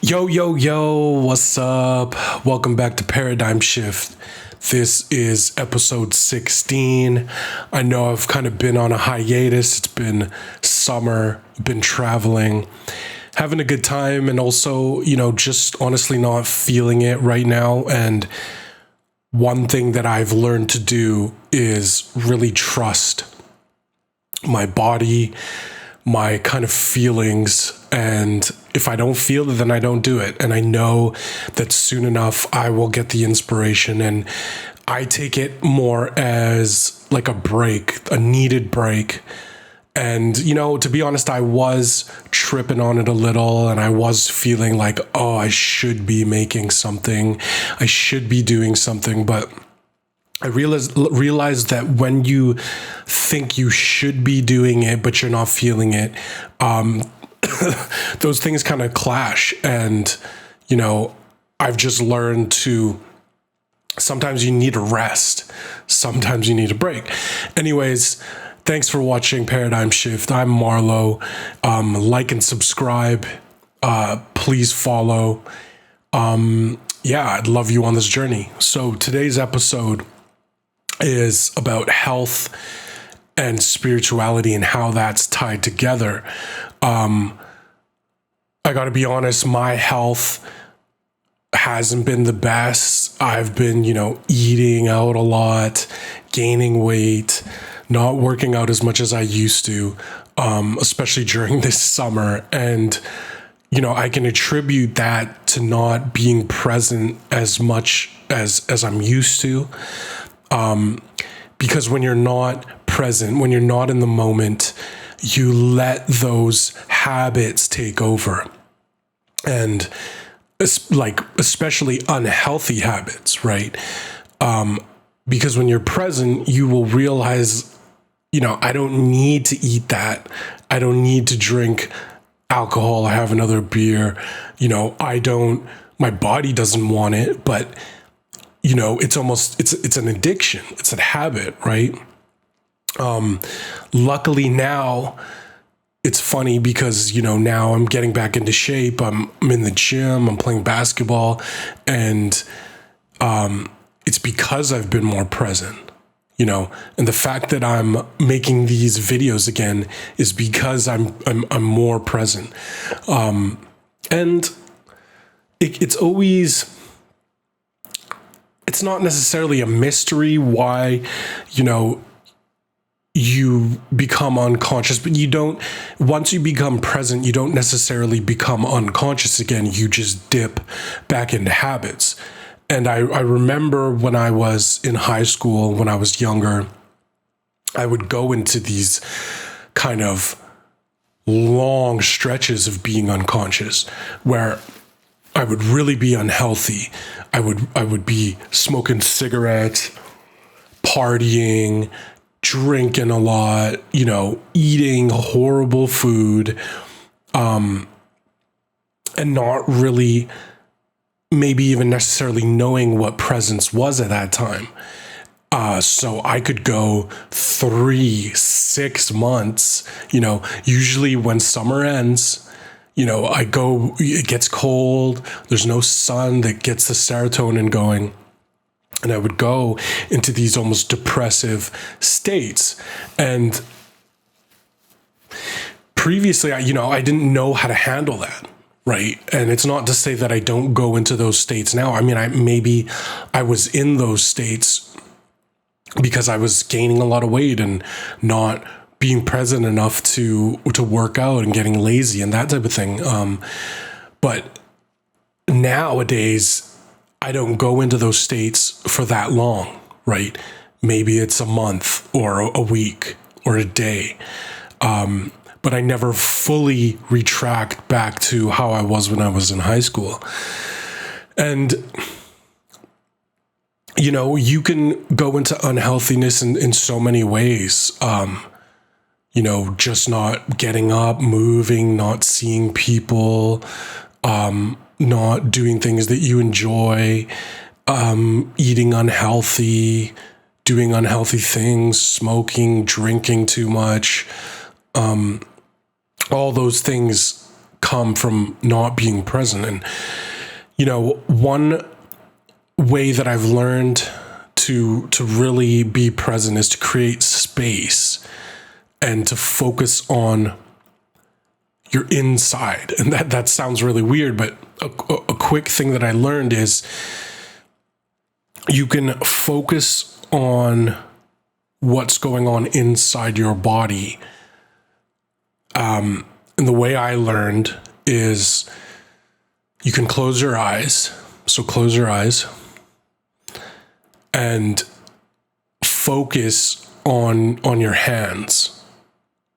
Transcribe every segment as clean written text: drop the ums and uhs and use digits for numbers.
Yo, yo, yo, what's up? Welcome back to Paradigm Shift. This is episode 16. I know I've kind of been on a hiatus. It's been summer, been traveling, having a good time, and also, just honestly not feeling it right now. And one thing that I've learned to do is really trust my body, my kind of feelings, and if I don't feel it, then I don't do it. And I know that soon enough I will get the inspiration, and I take it more as like a break, a needed break. And, to be honest, I was tripping on it a little, and I was feeling like, oh, I should be making something. I should be doing something. But I realized that when you think you should be doing it, but you're not feeling it, those things kind of clash. And, I've just learned to sometimes you need a rest. Sometimes you need a break. Anyways, thanks for watching Paradigm Shift. I'm Marlo. Like and subscribe. Please follow. I'd love you on this journey. So today's episode is about health and spirituality and how that's tied together. I got to be honest, my health hasn't been the best. I've been, eating out a lot, gaining weight, not working out as much as I used to, especially during this summer. And, I can attribute that to not being present as much as I'm used to. Because when you're not present, when you're not in the moment, you let those habits take over. And especially unhealthy habits, right? Because when you're present, you will realize, I don't need to eat that. I don't need to drink alcohol. I have another beer. My body doesn't want it, but it's an addiction. It's a habit, right? Luckily now it's funny because, now I'm getting back into shape. I'm in the gym, I'm playing basketball, and, it's because I've been more present, and the fact that I'm making these videos again is because I'm more present. And it's always, it's not necessarily a mystery why, you become unconscious, but once you become present, you don't necessarily become unconscious again. You just dip back into habits. And I remember when I was in high school, when I was younger, I would go into these kind of long stretches of being unconscious where I would really be unhealthy. I would be smoking cigarettes, partying, drinking a lot, eating horrible food, and not really maybe even necessarily knowing what presence was at that time. So I could go 3-6 months, usually when summer ends, it gets cold, there's no sun that gets the serotonin going. And I would go into these almost depressive states. And previously, I didn't know how to handle that, right? And it's not to say that I don't go into those states now. I mean, maybe I was in those states because I was gaining a lot of weight and not being present enough to work out and getting lazy and that type of thing. But nowadays, I don't go into those states for that long, right? Maybe it's a month or a week or a day. But I never fully retract back to how I was when I was in high school. And, you can go into unhealthiness in so many ways. Just not getting up, moving, not seeing people, not doing things that you enjoy, eating unhealthy, doing unhealthy things, smoking, drinking too much. All those things come from not being present. And, one way that I've learned to really be present is to create space and to focus on your inside. And that sounds really weird, but a quick thing that I learned is you can focus on what's going on inside your body. And the way I learned is you can close your eyes. So close your eyes and focus on your hands.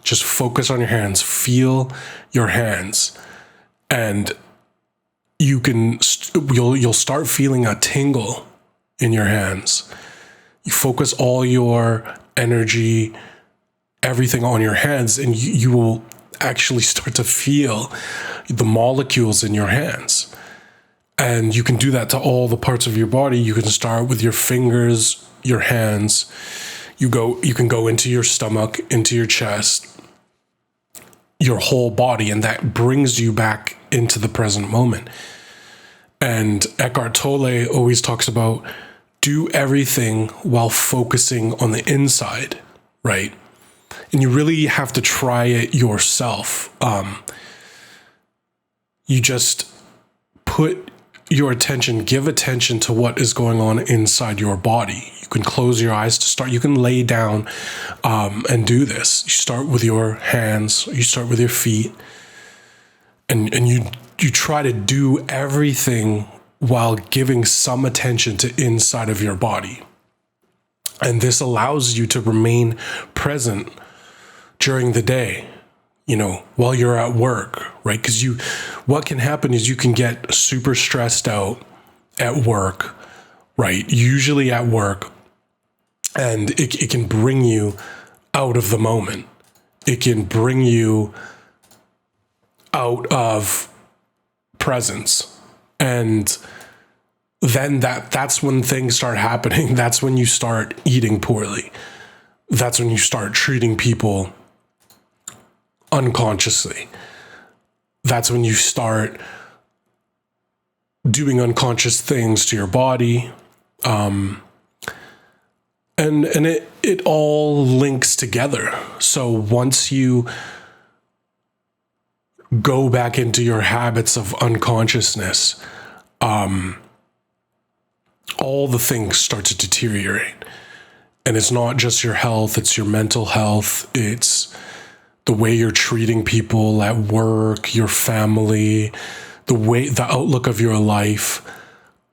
Just focus on your hands. Feel your hands, and you'll start feeling a tingle in your hands. You focus all your energy, everything on your hands, and you will actually start to feel the molecules in your hands. And you can do that to all the parts of your body. You can start with your fingers, your hands. You can go into your stomach, into your chest, your whole body, and that brings you back into the present moment. And Eckhart Tolle always talks about do everything while focusing on the inside, right? And you really have to try it yourself. You just give attention to what is going on inside your body. You can close your eyes to start. You can lay down and do this. You start with your hands, you start with your feet, and you try to do everything while giving some attention to inside of your body. And this allows you to remain present during the day, while you're at work, right? Because what can happen is you can get super stressed out at work, right? Usually at work, and it can bring you out of the moment. It can bring you out of presence. And then that's when things start happening. That's when you start eating poorly. That's when you start treating people unconsciously. That's when you start doing unconscious things to your body. And it all links together. So once you go back into your habits of unconsciousness, all the things start to deteriorate. And it's not just your health, it's your mental health, it's the way you're treating people at work, your family, the outlook of your life.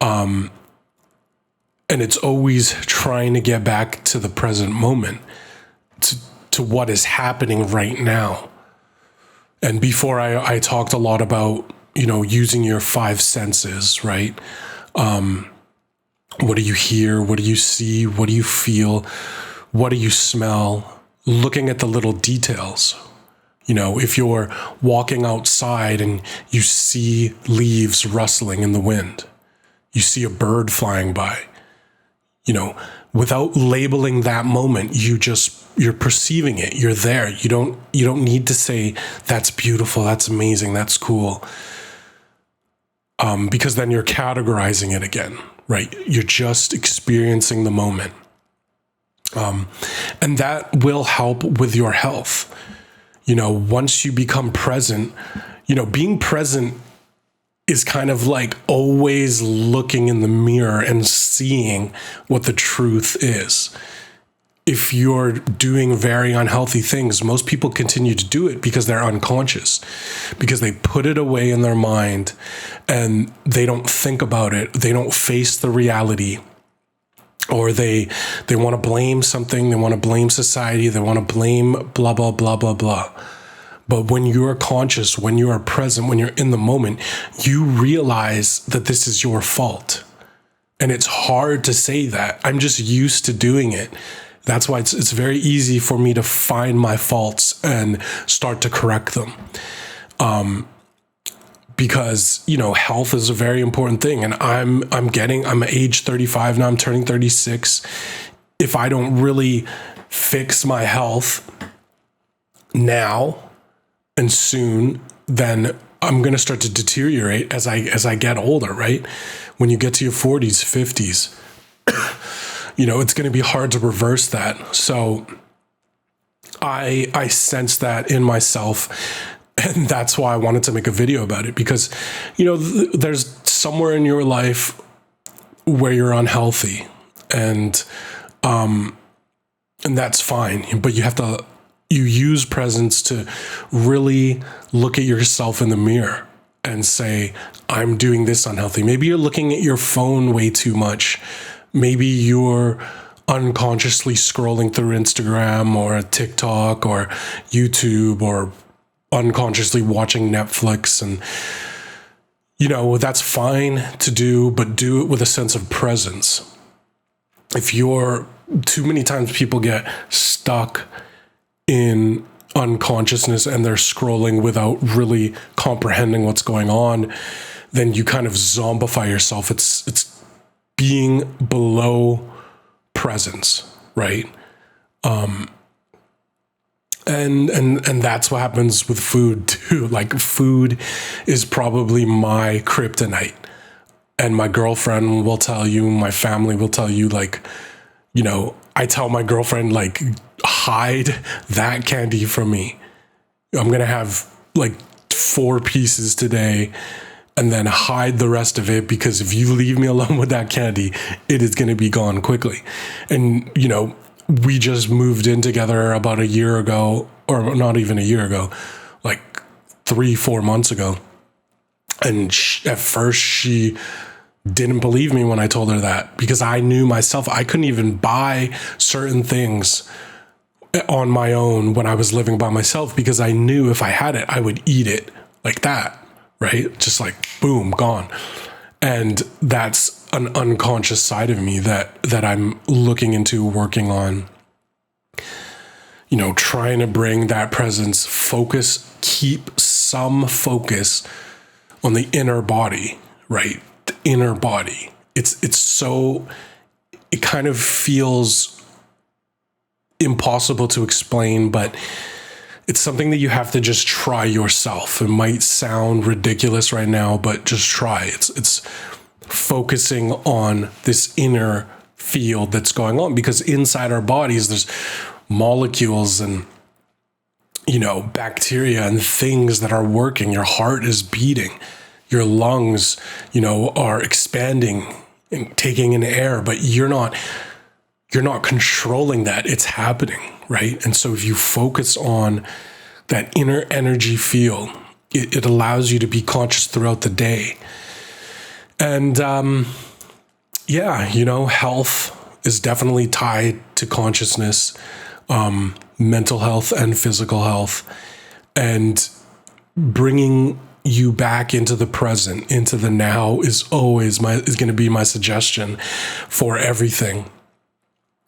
And it's always trying to get back to the present moment, to what is happening right now. And before I talked a lot about, using your five senses, right? What do you hear? What do you see? What do you feel? What do you smell? Looking at the little details. If you're walking outside and you see leaves rustling in the wind, you see a bird flying by, without labeling that moment, you're perceiving it. You're there. You don't need to say that's beautiful, that's amazing, that's cool. Because then you're categorizing it again, right? You're just experiencing the moment. And that will help with your health. Once you become present, being present is kind of like always looking in the mirror and seeing what the truth is. If you're doing very unhealthy things, most people continue to do it because they're unconscious, because they put it away in their mind and they don't think about it. They don't face the reality. Or they want to blame something, they want to blame society, they want to blame blah, blah, blah, blah, blah. But when you are conscious, when you are present, when you're in the moment, you realize that this is your fault. And it's hard to say that. I'm just used to doing it. That's why it's very easy for me to find my faults and start to correct them. Because, health is a very important thing. And I'm age 35 now, I'm turning 36. If I don't really fix my health now and soon, then I'm going to start to deteriorate as I get older, right? When you get to your 40s, 50s, it's going to be hard to reverse that. So I sense that in myself, and that's why I wanted to make a video about it, because, there's somewhere in your life where you're unhealthy, and that's fine, but you use presence to really look at yourself in the mirror and say, I'm doing this unhealthy. Maybe you're looking at your phone way too much. Maybe you're unconsciously scrolling through Instagram or TikTok or YouTube, or unconsciously watching Netflix. And, that's fine to do, but do it with a sense of presence. If too many times people get stuck in unconsciousness and they're scrolling without really comprehending what's going on, then you kind of zombify yourself. It's being below presence, right? And that's what happens with food too. Like, food is probably my kryptonite. And my girlfriend will tell you, my family will tell you, like, I tell my girlfriend, like, hide that candy from me. I'm going to have like 4 pieces today and then hide the rest of it, because if you leave me alone with that candy, it is going to be gone quickly. And, we just moved in together about a year ago, or not even a year ago, like 3-4 months ago. And at first she didn't believe me when I told her that, because I knew myself, I couldn't even buy certain things on my own when I was living by myself, because I knew if I had it, I would eat it like that, right? Just like, boom, gone. And that's an unconscious side of me that I'm looking into, working on, trying to bring that presence, focus, keep some focus on the inner body, right? The inner body. It kind of feels impossible to explain, but it's something that you have to just try yourself. It might sound ridiculous right now, but just try. It's focusing on this inner field that's going on, because inside our bodies there's molecules and bacteria and things that are working. Your heart is beating, your lungs are expanding and taking in air, but you're not controlling that. It's happening, right? And so if you focus on that inner energy field, it allows you to be conscious throughout the day. And health is definitely tied to consciousness, mental health and physical health, and bringing you back into the present, into the now, is going to be my suggestion for everything.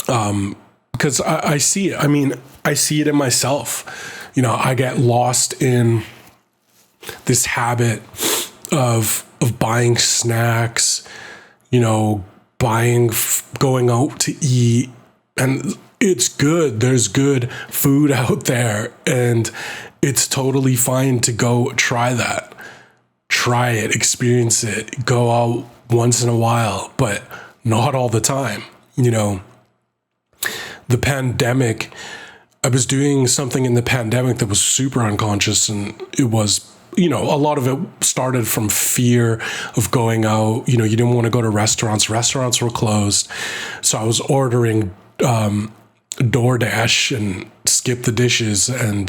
Because I see it. I mean, I see it in myself. I get lost in this habit of buying snacks, going out to eat, and it's good. There's good food out there, and it's totally fine to go try that. Try it, experience it, go out once in a while, but not all the time. The pandemic, I was doing something in the pandemic that was super unconscious, and it was, a lot of it started from fear of going out. You didn't want to go to restaurants. Restaurants were closed. So I was ordering DoorDash and Skip the Dishes and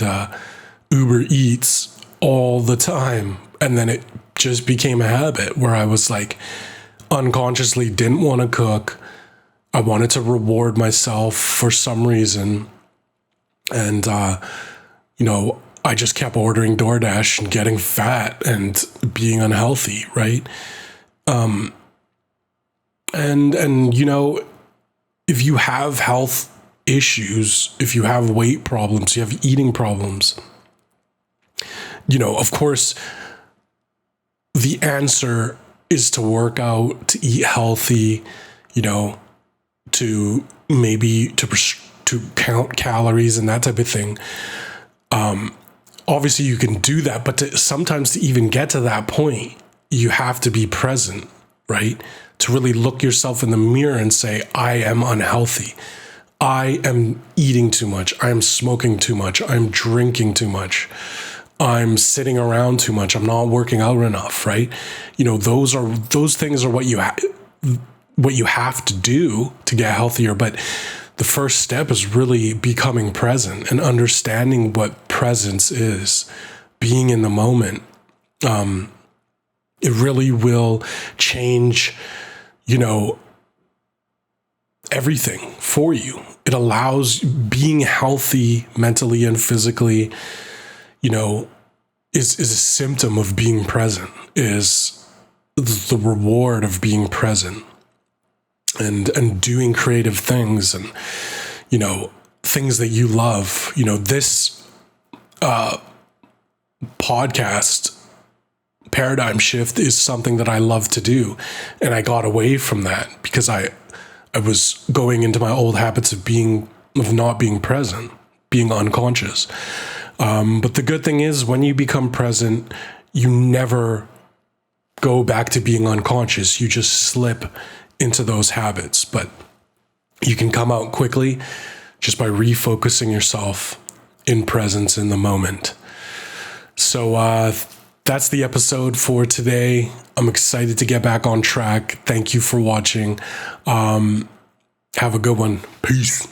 Uber Eats all the time. And then it just became a habit where I was like, unconsciously didn't want to cook. I wanted to reward myself for some reason. And, I just kept ordering DoorDash and getting fat and being unhealthy, right? And if you have health issues, if you have weight problems, you have eating problems, of course, the answer is to work out, to eat healthy, to maybe to count calories and that type of thing. obviously you can do that, but sometimes to even get to that point, you have to be present, right? To really look yourself in the mirror and say, I am unhealthy. I am eating too much. I'm smoking too much. I'm drinking too much. I'm sitting around too much. I'm not working out enough, right? Those things are what you have to do to get healthier. But the first step is really becoming present and understanding what presence is, being in the moment. It really will change, everything for you. It allows being healthy mentally and physically, is a symptom of being present, is the reward of being present and doing creative things and, things that you love. This podcast paradigm shift is something that I love to do. And I got away from that because I was going into my old habits of not being present, being unconscious. But the good thing is when you become present, you never go back to being unconscious. You just slip into those habits, but you can come out quickly just by refocusing yourself in presence in the moment. So, that's the episode for today. I'm excited to get back on track. Thank you for watching. Have a good one. Peace.